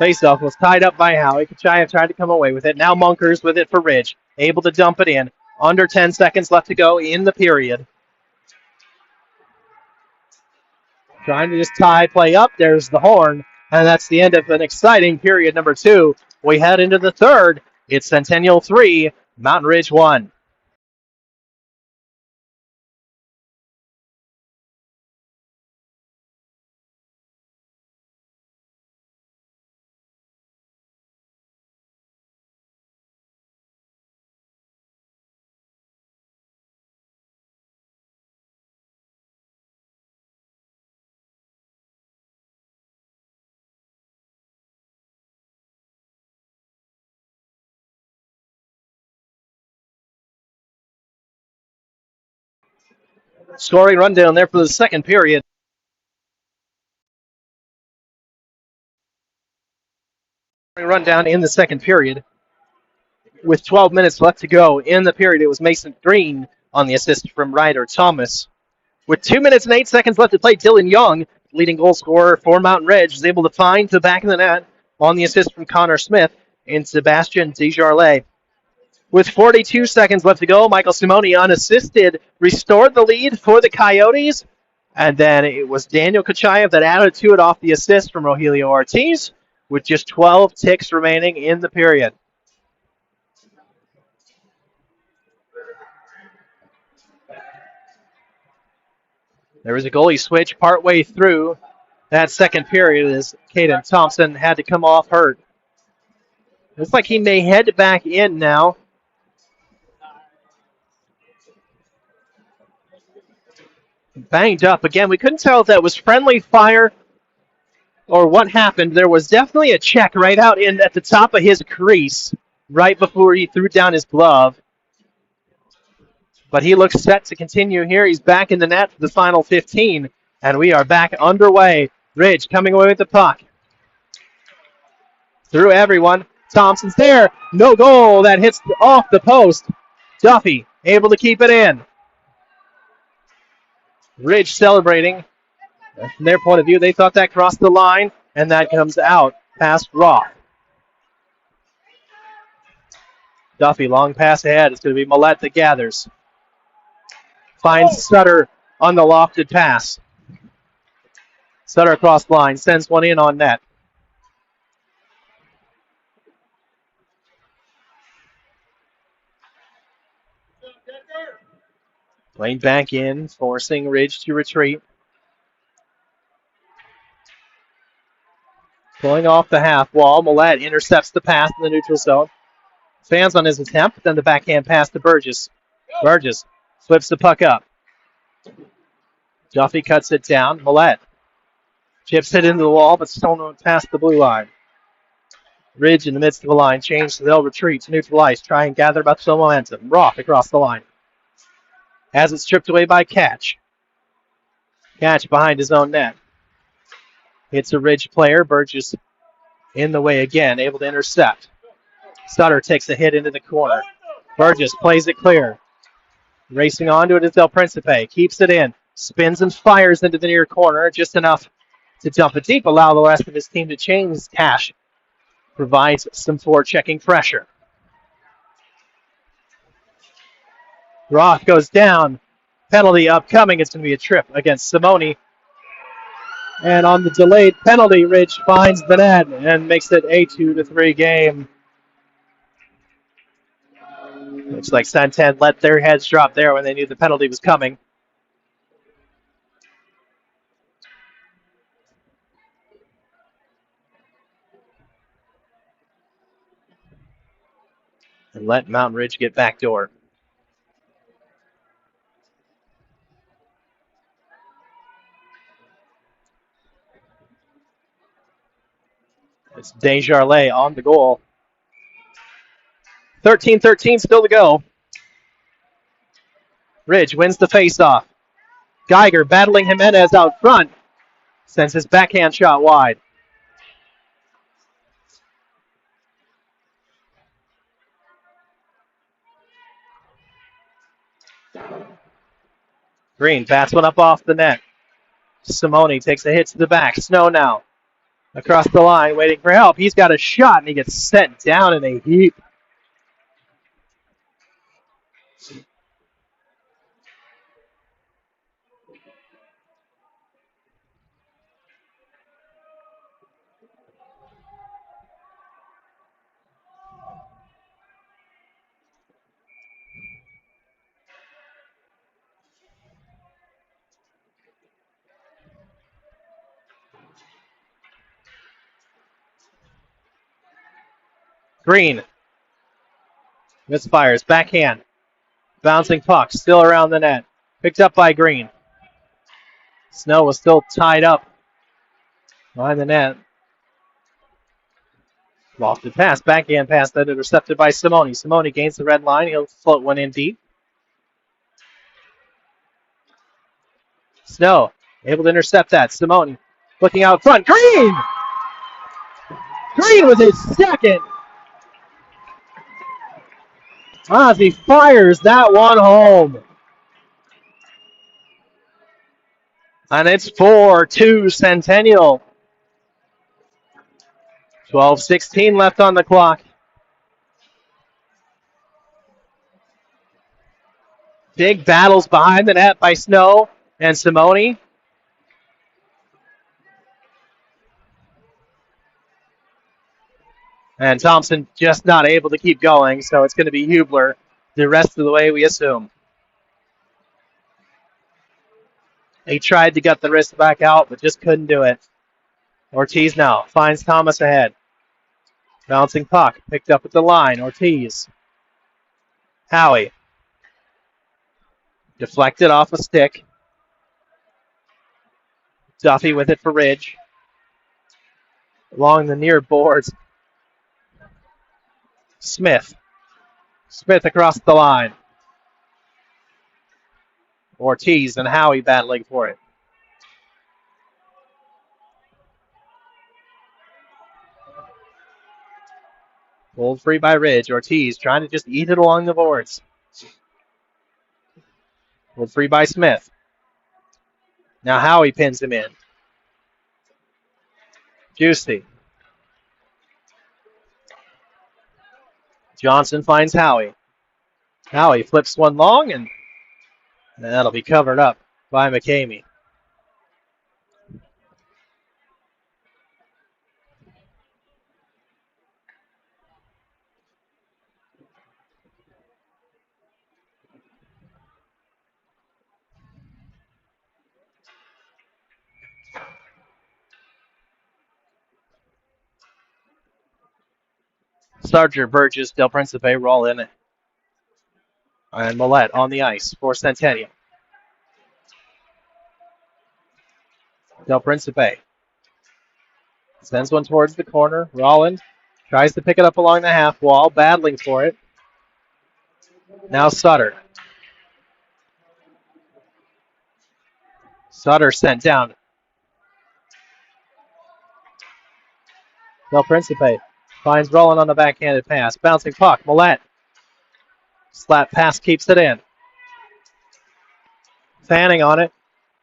Faceoff was tied up by Howie. Kachayev tried to come away with it. Now Munkers with it for Ridge. Able to dump it in. Under 10 seconds left to go in the period. Trying to just tie play up. There's the horn. And that's the end of an exciting period number 2. We head into the third. It's Centennial 3, Mountain Ridge 1. Scoring rundown there for the second period. Rundown in the second period. With 12 minutes left to go in the period, it was Mason Green on the assist from Ryder Thomas. With 2 minutes and 8 seconds left to play, Dylan Young, leading goal scorer for Mountain Ridge, is able to find the back of the net on the assist from Connor Smith and Sebastian Desjardins. With 42 seconds left to go, Michael Simone, unassisted, restored the lead for the Coyotes. And then it was Daniel Kachayev that added to it off the assist from Rogelio Ortiz with just 12 ticks remaining in the period. There was a goalie switch partway through that second period as Caden Thompson had to come off hurt. Looks like he may head back in now. Banged up again. We couldn't tell if that was friendly fire or what happened. There was definitely a check right out in at the top of his crease right before he threw down his glove. But he looks set to continue here. He's back in the net for the final 15, and we are back underway. Ridge coming away with the puck. Through everyone. Thompson's there. No goal. That hits off the post. Duffy able to keep it in. Ridge celebrating. From their point of view, they thought that crossed the line, and that comes out past Roth. Duffy, long pass ahead. It's going to be Millette that gathers. Finds Sutter on the lofted pass. Sutter across the line, sends one in on net. Playing back in, forcing Ridge to retreat. Pulling off the half wall, Millette intercepts the pass in the neutral zone. Fans on his attempt, then the backhand pass to Burgess. Burgess flips the puck up. Duffy cuts it down. Millette chips it into the wall, but still not past the blue line. Ridge in the midst of the line, change, so they'll retreat to neutral ice, try and gather about some momentum. Roth across the line. Has it stripped away by Catch. Catch behind his own net. Hits a Ridge player. Burgess in the way again, able to intercept. Sutter takes a hit into the corner. Burgess plays it clear. Racing onto it is Del Principe. Keeps it in. Spins and fires into the near corner. Just enough to dump it deep. Allow the rest of his team to change. Cash provides some forechecking pressure. Roth goes down. Penalty upcoming. It's going to be a trip against Simone. And on the delayed penalty, Ridge finds the net and makes it a 2-3 game. Looks like Centennial let their heads drop there when they knew the penalty was coming. And let Mountain Ridge get backdoor. It's Desjardins on the goal. 13-13 still to go. Ridge wins the faceoff. Geiger battling Jimenez out front. Sends his backhand shot wide. Green bats one up off the net. Simone takes a hit to the back. Snow now. Across the line, waiting for help. He's got a shot, and he gets set down in a heap. Green misfires, backhand. Bouncing puck, still around the net. Picked up by Green. Snow was still tied up behind the net. Lofted pass, backhand pass, then intercepted by Simone. Simone gains the red line. He'll float one in deep. Snow able to intercept that. Simone looking out front. Green! Green with his second. Ozzy fires that one home. And it's 4-2 Centennial. 12:16 left on the clock. Big battles behind the net by Snow and Simone. And Thompson just not able to keep going, so it's going to be Hubler the rest of the way, we assume. He tried to gut the wrist back out, but just couldn't do it. Ortiz now finds Thomas ahead. Bouncing puck, picked up at the line. Ortiz. Howie. Deflected off a stick. Duffy with it for Ridge. Along the near boards. Smith. Smith across the line. Ortiz and Howie battling for it. Pulled free by Ridge. Ortiz trying to just eat it along the boards. Pulled free by Smith. Now Howie pins him in. Juicy. Johnson finds Howie. Howie flips one long, and that'll be covered up by McCamey. Sarger, Burgess, Del Principe roll in it. And Millette on the ice for Centennial. Del Principe sends one towards the corner. Rolland tries to pick it up along the half wall, battling for it. Now Sutter. Sutter sent down. Del Principe finds Rolland on the backhanded pass. Bouncing puck. Millette. Slap pass keeps it in. Fanning on it.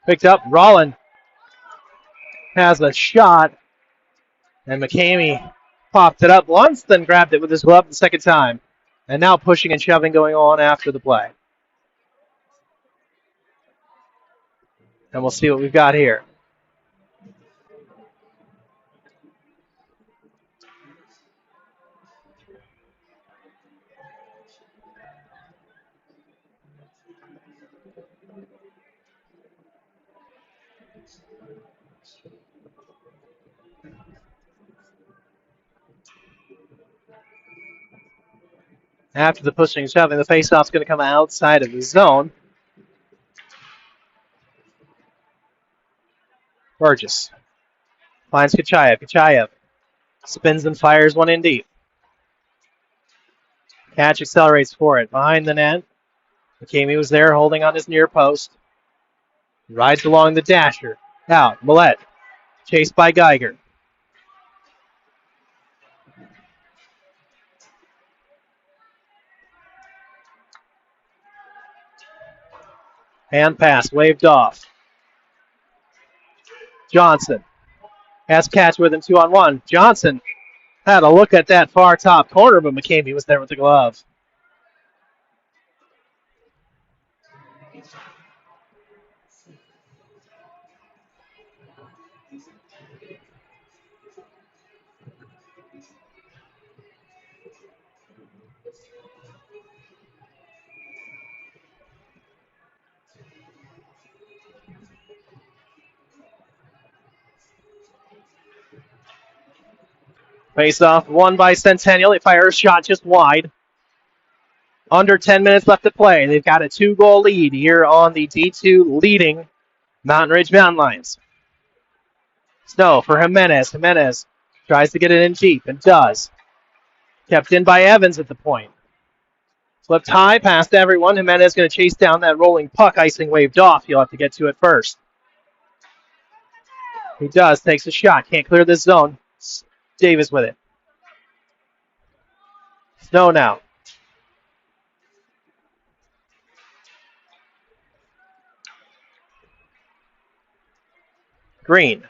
Picked up. Rolland has a shot. And McCamey popped it up once, then grabbed it with his glove the second time. And now pushing and shoving going on after the play. And we'll see what we've got here. After the pushing and shoving, the faceoff's going to come outside of the zone. Burgess finds Kachayev. Kachayev spins and fires one in deep. Catch accelerates for it. Behind the net. McCamey was there holding on his near post. Rides along the dasher. Out. Millette. Chased by Geiger. Hand pass. Waved off. Johnson has catch with him 2-on-1. Johnson had a look at that far top corner, but McCamey was there with the glove. Face off won by Centennial. They fire a shot just wide. Under 10 minutes left to play. They've got a 2-goal lead here on the D2 leading Mountain Ridge Mountain Lions. Snow for Jimenez. Jimenez tries to get it in deep and does. Kept in by Evans at the point. Flipped high past everyone. Jimenez going to chase down that rolling puck. Icing waved off. He'll have to get to it first. He does. Takes a shot. Can't clear this zone. Davis with it. Snow now. Green.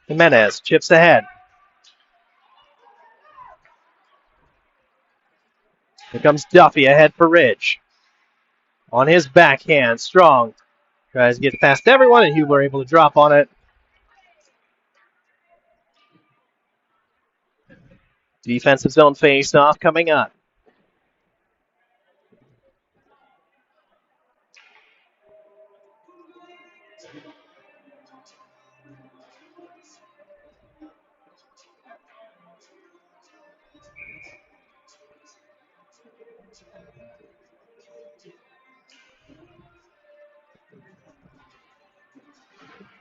Jimenez chips ahead. Here comes Duffy ahead for Ridge. On his backhand, Strong tries to get past everyone, and Hubler able to drop on it. Defensive zone face-off coming up.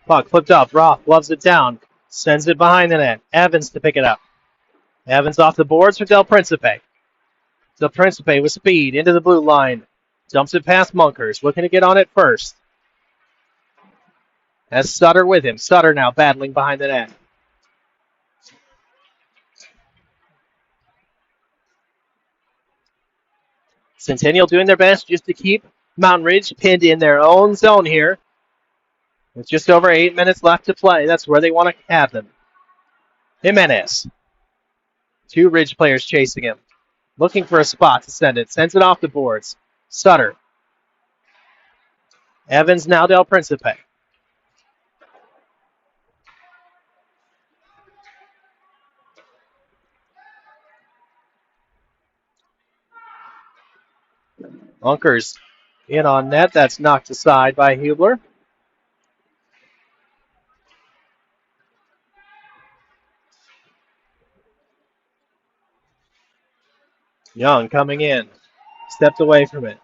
Puck flipped up. Roth loves it down. Sends it behind the net. Evans to pick it up. Evans off the boards for Del Principe. Del Principe with speed into the blue line. Dumps it past Munkers. Looking to get on it first. Has Sutter with him. Sutter now battling behind the net. Centennial doing their best just to keep Mountain Ridge pinned in their own zone here. With just over 8 minutes left to play. That's where they want to have them. Jimenez. 2 Ridge players chasing him. Looking for a spot to send it. Sends it off the boards. Sutter. Evans now Del Principe. Unkers in on net. That's knocked aside by Hubler. Young coming in. Stepped away from it.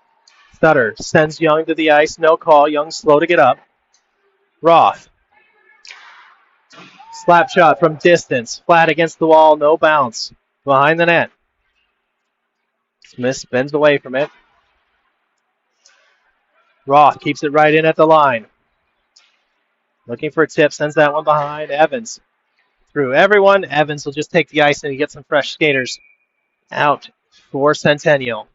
Sutter sends Young to the ice. No call. Young slow to get up. Roth. Slap shot from distance. Flat against the wall. No bounce. Behind the net. Smith spins away from it. Roth keeps it right in at the line. Looking for a tip. Sends that one behind. Evans. Through everyone. Evans will just take the ice and he gets some fresh skaters out for Centennial.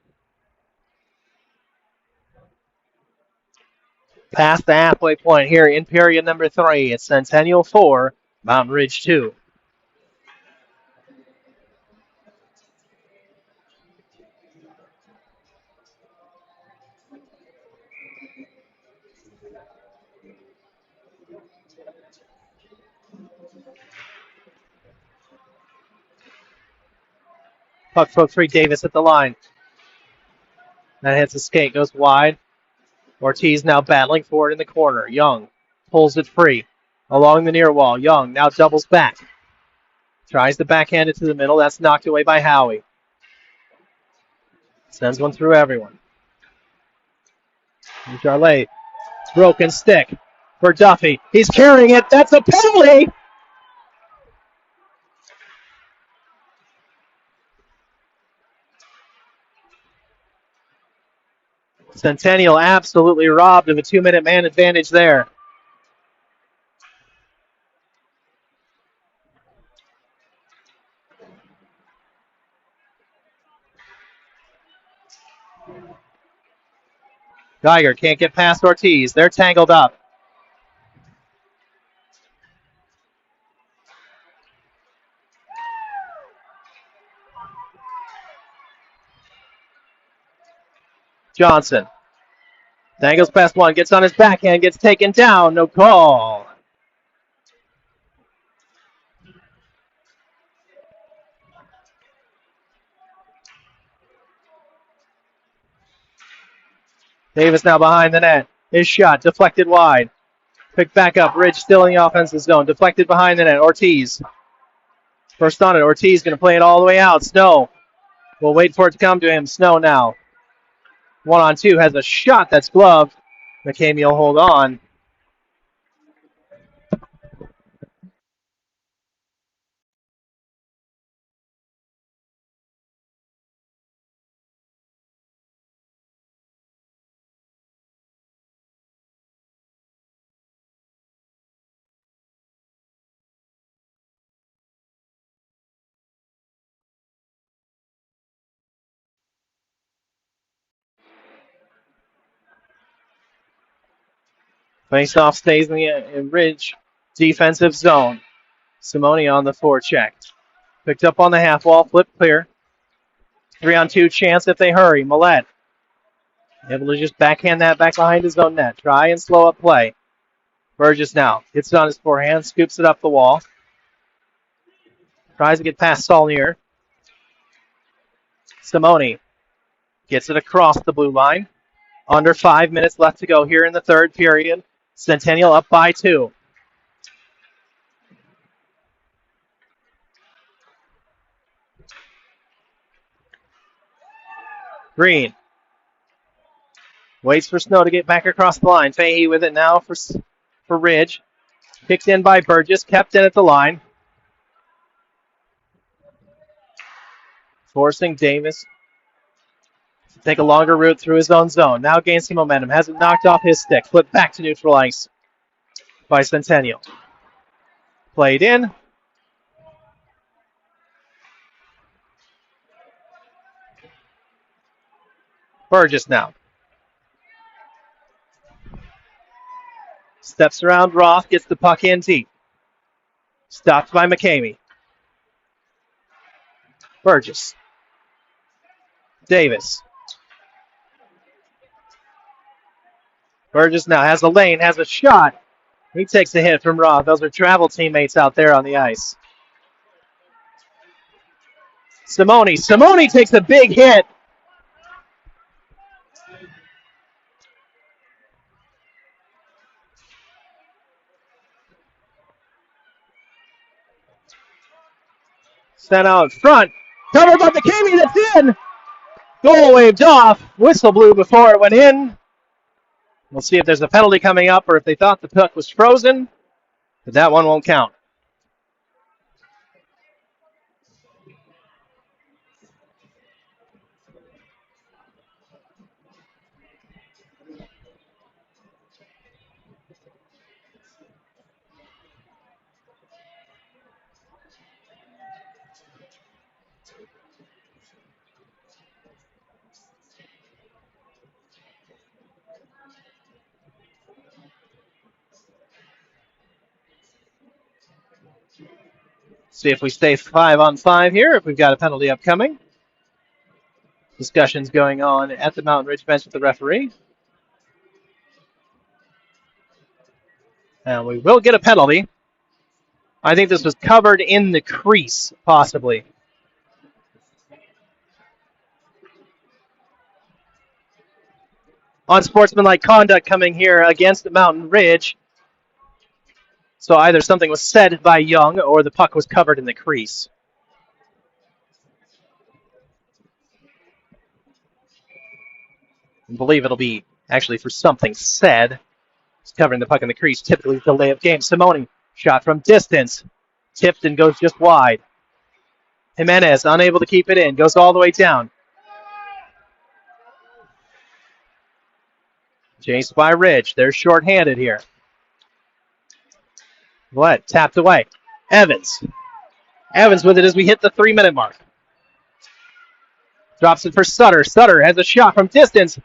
Past the halfway point here in period number 3. It's Centennial 4, Mountain Ridge 2. Puck broke free. Davis at the line. That hits a skate, goes wide. Ortiz now battling for it in the corner. Young pulls it free along the near wall. Young now doubles back. Tries to backhand it to the middle. That's knocked away by Howie. Sends one through everyone. Jarlet, broken stick for Duffy. He's carrying it. That's a penalty. Centennial absolutely robbed of a 2-minute man advantage there. Geiger can't get past Ortiz. They're tangled up. Johnson dangles past one, gets on his backhand, gets taken down. No call. Davis now behind the net. His shot deflected wide. Picked back up. Ridge still in the offensive zone. Deflected behind the net. Ortiz. First on it. Ortiz going to play it all the way out. Snow will wait for it to come to him. Snow now. 1-on-2. Has a shot that's gloved. McCamey will hold on. Face-off stays in the Ridge defensive zone. Simone on the forecheck. Picked up on the half wall, flip clear. 3-on-2 chance if they hurry. Millette able to just backhand that back behind his own net. Try and slow up play. Burgess now gets it on his forehand, scoops it up the wall. Tries to get past Saulnier. Simone gets it across the blue line. Under 5 minutes left to go here in the third period. Centennial up by 2. Green waits for Snow to get back across the line. Fahey with it now for Ridge. Kicked in by Burgess, kept in at the line. Forcing Davis to take a longer route through his own zone. Now gains some momentum. Has it knocked off his stick. Flipped back to neutral ice by Centennial. Played in. Burgess now. Steps around Roth, gets the puck in deep. Stopped by McCamey. Burgess. Davis. Burgess now has a lane, has a shot. He takes a hit from Roth. Those are travel teammates out there on the ice. Simone. Simone takes a big hit. Sent out front. Covered by McCamey. That's in. Goal waved off. Whistle blew before it went in. We'll see if there's a penalty coming up or if they thought the puck was frozen. But that one won't count. See if we stay 5-on-5 here, if we've got a penalty upcoming. Discussions going on at the Mountain Ridge bench with the referee. And we will get a penalty. I think this was covered in the crease, possibly. Unsportsmanlike conduct coming here against the Mountain Ridge. So either something was said by Young or the puck was covered in the crease. I believe it'll be actually for something said. It's covering the puck in the crease, typically delay of game. Simone, shot from distance. Tipped and goes just wide. Jimenez, unable to keep it in, goes all the way down. Chased by Ridge. They're shorthanded here. What? Tapped away. Evans. Evans with it as we hit the 3-minute mark. Drops it for Sutter. Sutter has a shot from distance.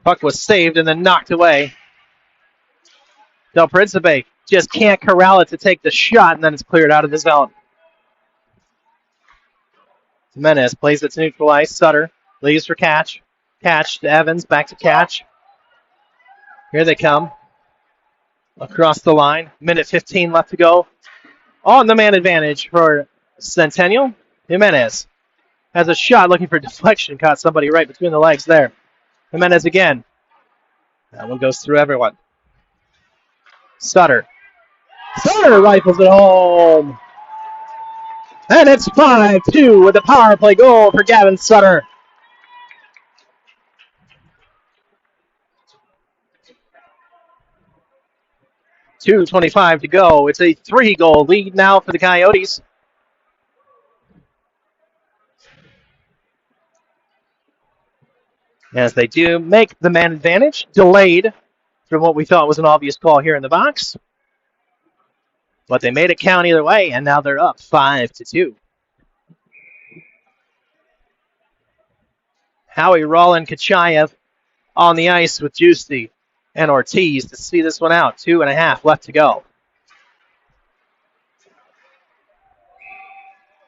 Puck was saved and then knocked away. Del Principe just can't corral it to take the shot, and then it's cleared out of the zone. Jimenez plays it to neutral ice. Sutter leaves for Catch. Catch to Evans. Back to Catch. Here they come. Across the line. Minute 15 left to go. On the man advantage for Centennial. Jimenez has a shot looking for deflection. Caught somebody right between the legs there. Jimenez again. That one goes through everyone. Sutter. Sutter rifles it home. And it's 5-2 with a power play goal for Gavin Sutter. .2:25 to go. It's a 3-goal lead now for the Coyotes. As they do make the man advantage, delayed from what we thought was an obvious call here in the box. But they made it count either way, and now they're up 5-2. Howie, Rollin, Kachayev on the ice with Juicy. and Ortiz to see this one out. 2.5 left to go.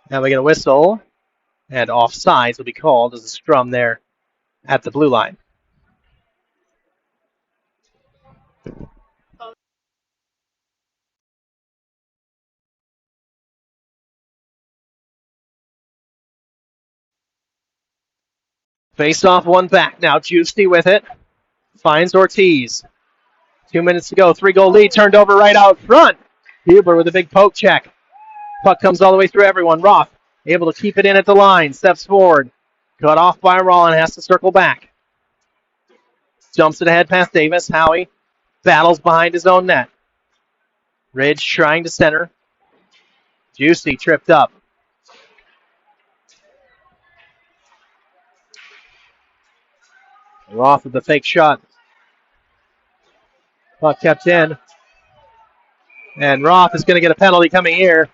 Now we get a whistle, and offsides will be called as a scrum there at the blue line. Face off one back now. Giusti with it. Finds Ortiz. 2 minutes to go. 3-goal lead turned over right out front. Huber with a big poke check. Puck comes all the way through everyone. Roth able to keep it in at the line. Steps forward. Cut off by Rollin. Has to circle back. Jumps it ahead past Davis. Howie battles behind his own net. Ridge trying to center. Giusti tripped up. Roth with the fake shot. Puck kept in. And Roth is going to get a penalty coming here.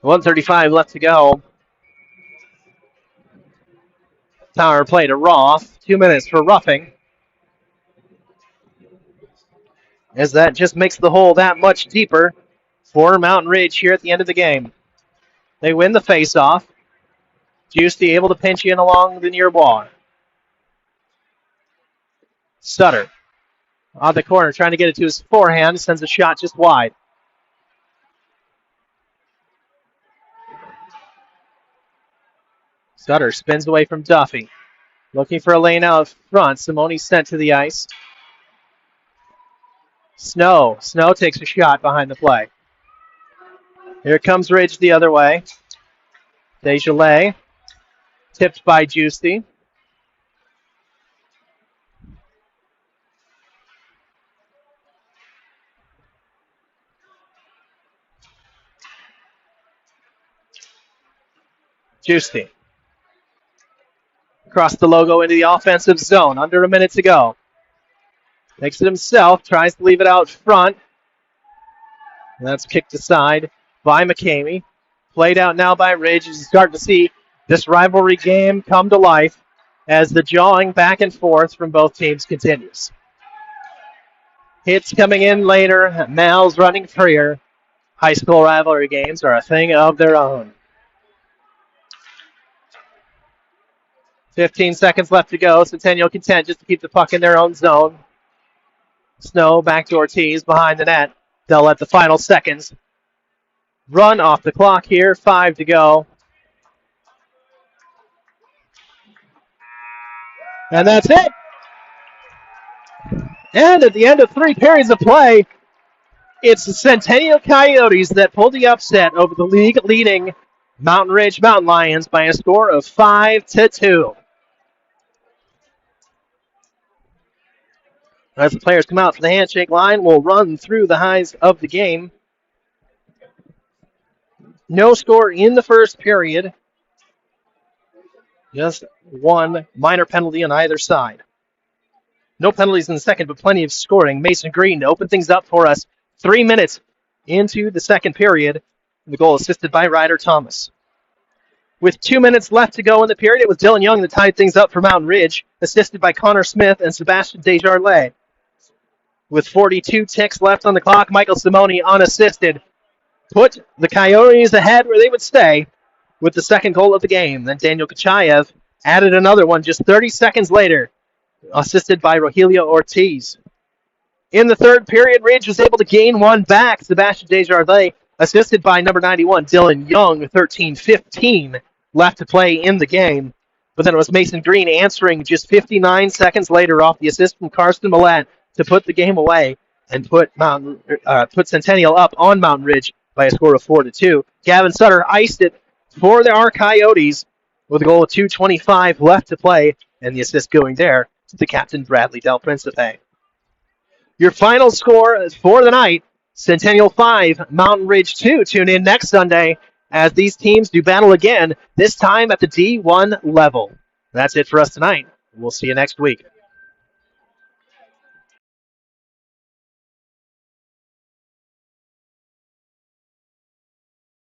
.135 left to go. Power play to Roth. 2 minutes for roughing. As that just makes the hole that much deeper for Mountain Ridge here at the end of the game. They win the faceoff. Giusti able to pinch in along the near wall. Sutter on the corner trying to get it to his forehand. Sends a shot just wide. Sutter spins away from Duffy. Looking for a lane out front. Simone sent to the ice. Snow. Snow takes a shot behind the play. Here comes Ridge the other way. Desjardins. Tipped by Giusti. Giusti. Across the logo into the offensive zone. Under a minute to go. Makes it himself. Tries to leave it out front. And that's kicked aside by McCamey. Played out now by Ridge. As you start to see this rivalry game come to life as the jawing back and forth from both teams continues. Hits coming in later. Mal's running freer. High school rivalry games are a thing of their own. 15 seconds left to go. Centennial content just to keep the puck in their own zone. Snow back to Ortiz behind the net. They'll let the final seconds run off the clock here. 5 to go. And that's it. And at the end of 3 periods of play, it's the Centennial Coyotes that pulled the upset over the league-leading Mountain Ridge Mountain Lions by a score of 5-2. As the players come out for the handshake line, we'll run through the highs of the game. No score in the first period. Just one minor penalty on either side. No penalties in the second, but plenty of scoring. Mason Green to open things up for us. 3 minutes into the second period. The goal assisted by Ryder Thomas. With 2 minutes left to go in the period, it was Dylan Young that tied things up for Mountain Ridge, assisted by Connor Smith and Sebastian Desjardins. With 42 ticks left on the clock, Michael Simone, unassisted, put the Coyotes ahead where they would stay with the second goal of the game. Then Daniel Kachayev added another one just 30 seconds later, assisted by Rogelio Ortiz. In the third period, Ridge was able to gain one back. Sebastian Desjardins, assisted by number 91, Dylan Young, 13-15 left to play in the game. But then it was Mason Green answering just 59 seconds later off the assist from Karsten Millett to put the game away and put Centennial up on Mountain Ridge by a score of 4-2. Gavin Sutter iced it for our Coyotes with a goal of 2:25 left to play, and the assist going there to the captain, Bradley Del Principe. Your final score for the night, Centennial 5, Mountain Ridge 2. Tune in next Sunday as these teams do battle again, this time at the D1 level. That's it for us tonight. We'll see you next week.